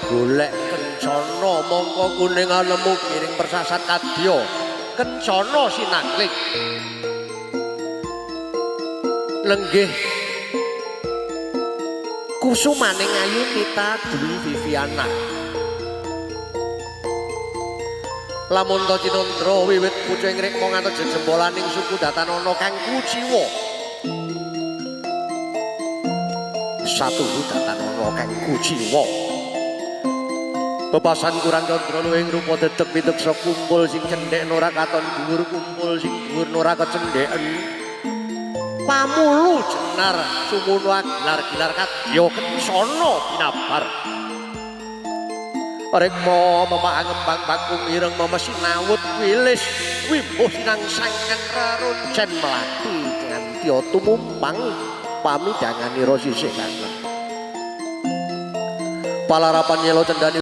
golek kencana mongko kuning nemu giring persasat kadya kencana sinaklik lenggih kusumaning ayu Nita Dwi Viviana lamun to Cinandra wiwit pucing rikma ngantos jejembolaning suku Datanana kang kuciwa satuhu Datanana kang kuciwa bebasan kurang Candra luwing rupa dedeg witeksa kumpul sing cendhek ora katon dhuwur kumpul sing dhuwur ora kecendheken pamulu jenar sumuno gilar-gilar kadya kencana binabar rikma mama ngembang bakung ireng mama sinawut wilis wimbuh sinangsangan reruncen mlaku nganti tumumpang pamidanganira sisih kangen palarapan yelo cendani